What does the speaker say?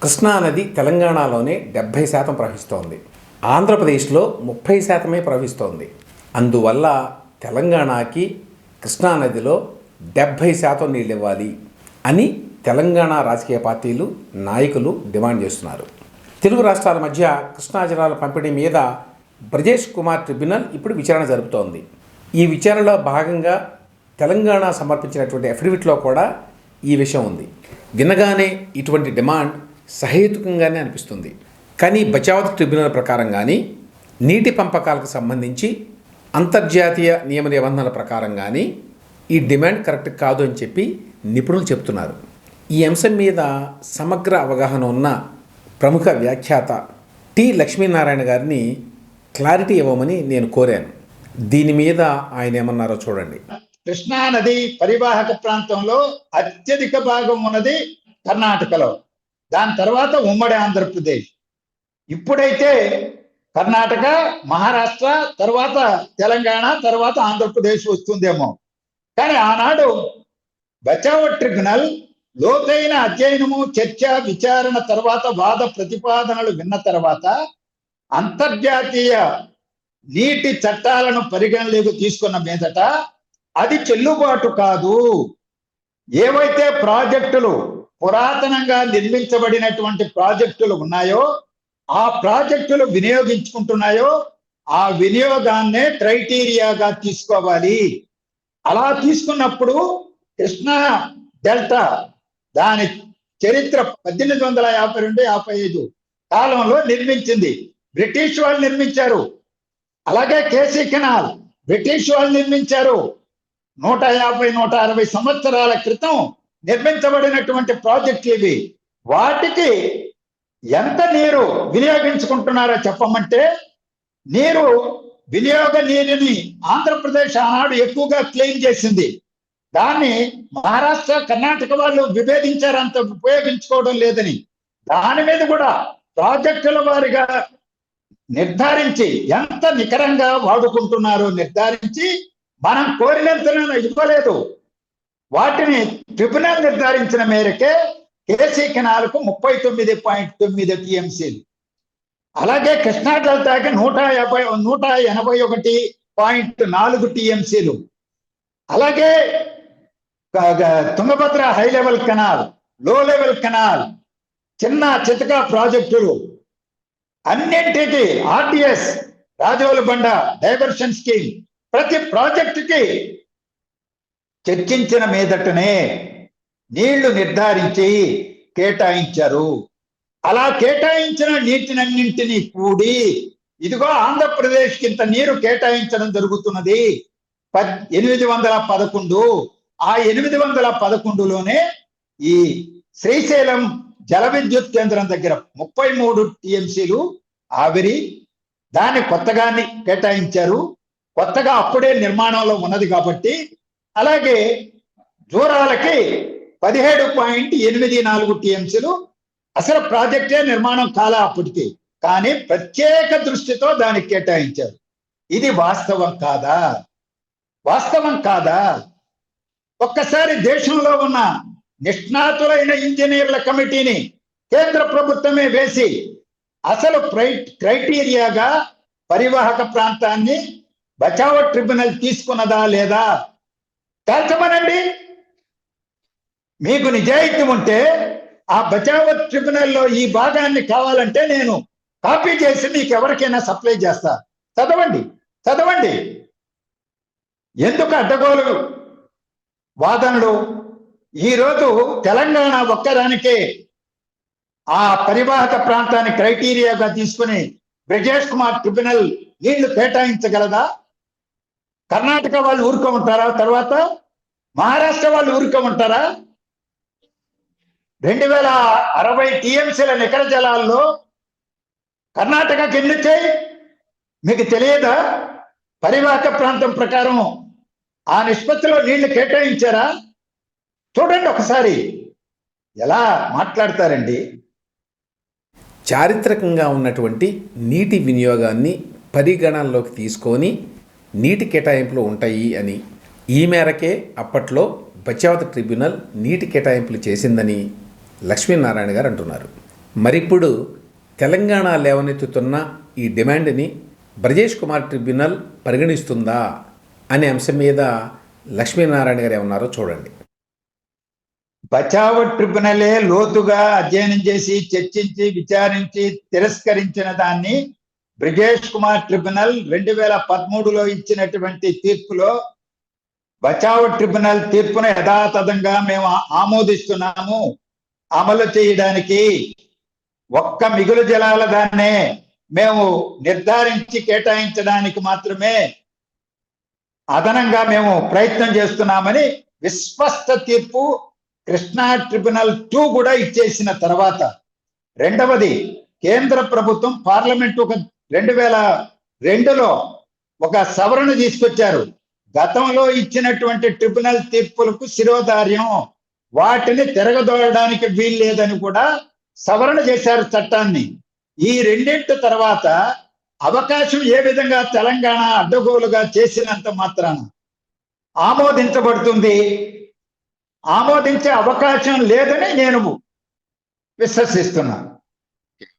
కృష్ణానది తెలంగాణలోనే 70% ప్రవహిస్తోంది. ఆంధ్రప్రదేశ్లో 30% ప్రవహిస్తోంది. అందువల్ల తెలంగాణకి కృష్ణానదిలో 70% నీళ్ళు ఇవ్వాలి అని తెలంగాణ రాజకీయ పార్టీలు నాయకులు డిమాండ్ చేస్తున్నారు. తెలుగు రాష్ట్రాల మధ్య కృష్ణా జలాల పంపిణీ మీద బ్రజేష్ కుమార్ ట్రిబ్యునల్ ఇప్పుడు విచారణ జరుపుతోంది. ఈ విచారణలో భాగంగా తెలంగాణ సమర్పించినటువంటి అఫిడవిట్లో కూడా ఈ విషయం ఉంది. వినగానే ఇటువంటి డిమాండ్ సహేతుకంగానే అనిపిస్తుంది. కానీ బచావత్ ట్రిబ్యునల్ ప్రకారం కానీ, నీటి పంపకాలకు సంబంధించి అంతర్జాతీయ నియమ నిబంధనల ప్రకారం కానీ ఈ డిమాండ్ కరెక్ట్ కాదు అని చెప్పి నిపుణులు చెప్తున్నారు. ఈ అంశం మీద సమగ్ర అవగాహన ఉన్న ప్రముఖ వ్యాఖ్యాత టి లక్ష్మీనారాయణ గారిని క్లారిటీ ఇవ్వమని నేను కోరాను. దీని మీద ఆయన ఏమన్నారో చూడండి. కృష్ణానది పరివాహక ప్రాంతంలో అత్యధిక భాగం ఉన్నది కర్ణాటకలో, దాని తర్వాత ఉమ్మడి ఆంధ్రప్రదేశ్. ఇప్పుడైతే కర్ణాటక, మహారాష్ట్ర, తర్వాత తెలంగాణ, తర్వాత ఆంధ్రప్రదేశ్ వస్తుందేమో. కానీ ఆనాడు బచావ్ ట్రిబ్యునల్ లోతైన అధ్యయనము, చర్చ, విచారణ తర్వాత వాద ప్రతిపాదనలు విన్న తర్వాత అంతర్జాతీయ నీటి చట్టాలను పరిగణలోకి తీసుకున్న మీదట అది చెల్లుబాటు కాదు. ఏవైతే ప్రాజెక్టులు పురాతనంగా నిర్మించబడినటువంటి ప్రాజెక్టులు ఉన్నాయో, ఆ ప్రాజెక్టులు వినియోగించుకుంటున్నాయో ఆ వినియోగాన్నే క్రైటీరియాగా తీసుకోవాలి. అలా తీసుకున్నప్పుడు కృష్ణా డెల్టా దాని చరిత్ర 1852-55 కాలంలో నిర్మించింది, బ్రిటిష్ వాళ్ళు నిర్మించారు. అలాగే కేసీ కెనాల్ బ్రిటిష్ వాళ్ళు నిర్మించారు. 150-160 సంవత్సరాల క్రితం నిర్మించబడినటువంటి ప్రాజెక్టులు ఇవి. వాటికి ఎంత నీరు వినియోగించుకుంటున్నారో చెప్పమంటే, నీరు వినియోగ నీరుని ఆంధ్రప్రదేశ్ ఆనాడు ఎక్కువగా క్లెయిమ్ చేసింది. దాన్ని మహారాష్ట్ర, కర్ణాటక వాళ్ళు విభేదించారు, అంత ఉపయోగించుకోవడం లేదని. దాని మీద కూడా ప్రాజెక్టుల వారిగా నిర్ధారించి ఎంత నికరంగా వాడుకుంటున్నారో నిర్ధారించి మనం కోరినంత ఇవ్వలేదు. వాటిని ట్రిబ్యునల్ నిర్ధారించిన మేరకే కేసీ కెనాల్కు 39.9 టీఎంసీలు, అలాగే కృష్ణా డెల్టాకి 181.4 టీఎంసీలు, అలాగే తుంగభద్ర హై లెవెల్ కెనాల్, లో లెవెల్ కెనాల్, చిన్న చితక ప్రాజెక్టులు అన్నింటికి ఆర్టీఎస్, రాజోలబండ డైవర్షన్ స్కీమ్, ప్రతి ప్రాజెక్టుకి చర్చించిన మీదటనే నీళ్లు నిర్ధారించి కేటాయించారు. అలా కేటాయించిన నీటినన్నింటినీ కూడి ఇదిగో ఆంధ్రప్రదేశ్ కింత నీరు కేటాయించడం జరుగుతున్నది 811. ఆ 811లోనే ఈ శ్రీశైలం జల విద్యుత్ కేంద్రం దగ్గర 33 టీఎంసీలు ఆవిరి, దాన్ని కొత్తగా కేటాయించారు. కొత్తగా అప్పుడే నిర్మాణంలో ఉన్నది కాబట్టి. అలాగే జూరాలకి 17.84 టీఎంసీలు, అసలు ప్రాజెక్టే నిర్మాణం కాలా అప్పటికి, కానీ ప్రత్యేక దృష్టితో దానికి కేటాయించారు. ఇది వాస్తవం కాదా? వాస్తవం కాదా? ఒక్కసారి దేశంలో ఉన్న నిష్ణాతులైన ఇంజనీర్ల కమిటీని కేంద్ర ప్రభుత్వమే వేసి అసలు క్రైటీరియాగా పరివాహక ప్రాంతాన్ని బచావ్ ట్రిబ్యునల్ తీసుకున్నదా లేదా తేల్చమనండి. మీకు నిజాయితీ ఉంటే ఆ బచావ్ ట్రిబ్యునల్లో ఈ భాగాన్ని కావాలంటే నేను కాపీ చేసి మీకు ఎవరికైనా సప్లై చేస్తా. చదవండి. ఎందుకు అడ్డగోలు వాదనలు? ఈరోజు తెలంగాణ ఒక్కదానికే ఆ పరివాహక ప్రాంతాన్ని క్రైటీరియాగా తీసుకుని బ్రజేష్ కుమార్ ట్రిబ్యునల్ నీళ్లు కేటాయించగలదా? కర్ణాటక వాళ్ళు ఊరుకోమంటారా? తర్వాత మహారాష్ట్ర వాళ్ళు ఊరుకోమంటారా? 2060 టీఎంసీల నికర జలాల్లో కర్ణాటకకి ఎన్ని వచ్చాయి మీకు తెలియదా? పరివాహక ప్రాంతం ప్రకారం ఆ నిష్పత్తిలో నీళ్లు కేటాయించారా? చూడండి ఒకసారి. ఎలా మాట్లాడతారండి? చారిత్రకంగా ఉన్నటువంటి నీటి వినియోగాన్ని పరిగణనలోకి తీసుకొని నీటి కేటాయింపులు ఉంటాయి అని, ఈ మేరకే అప్పట్లో బచావత్ ట్రిబ్యునల్ నీటి కేటాయింపులు చేసిందని లక్ష్మీనారాయణ గారు అంటున్నారు. మరిప్పుడు తెలంగాణ లేవనెత్తుతున్న ఈ డిమాండ్ని బ్రజేష్ కుమార్ ట్రిబ్యునల్ పరిగణిస్తుందా అనే అంశం మీద లక్ష్మీనారాయణ గారు ఏమన్నారో చూడండి. బచావ్ ట్రిబ్యునలే లోతుగా అధ్యయనం చేసి చర్చించి విచారించి తిరస్కరించిన దాన్ని బ్రిజేష్ కుమార్ ట్రిబ్యునల్ 2013లో ఇచ్చినటువంటి తీర్పులో బచావ్ ట్రిబ్యునల్ తీర్పును యథాతథంగా మేము ఆమోదిస్తున్నాము, అమలు చేయడానికి ఒక్క మిగులు జలాల దాన్నే మేము నిర్ధారించి కేటాయించడానికి మాత్రమే అదనంగా మేము ప్రయత్నం చేస్తున్నామని విస్పష్ట తీర్పు కృష్ణా ట్రిబ్యునల్ 2 కూడా ఇచ్చేసిన తర్వాత, రెండవది కేంద్ర ప్రభుత్వం పార్లమెంట్ 2002లో ఒక సవరణ తీసుకొచ్చారు. గతంలో ఇచ్చినటువంటి ట్రిబ్యునల్ తీర్పులకు శిరోధార్యం, వాటిని తిరగదోడడానికి వీల్లేదని కూడా సవరణ చేశారు చట్టాన్ని. ఈ రెండింటి తర్వాత అవకాశం ఏ విధంగా తెలంగాణ అడ్డగోలుగా చేసినంత మాత్రాన ఆమోదించబడుతుంది, ఆమోదించే అవకాశం లేదని నేను విశ్వసిస్తున్నాను.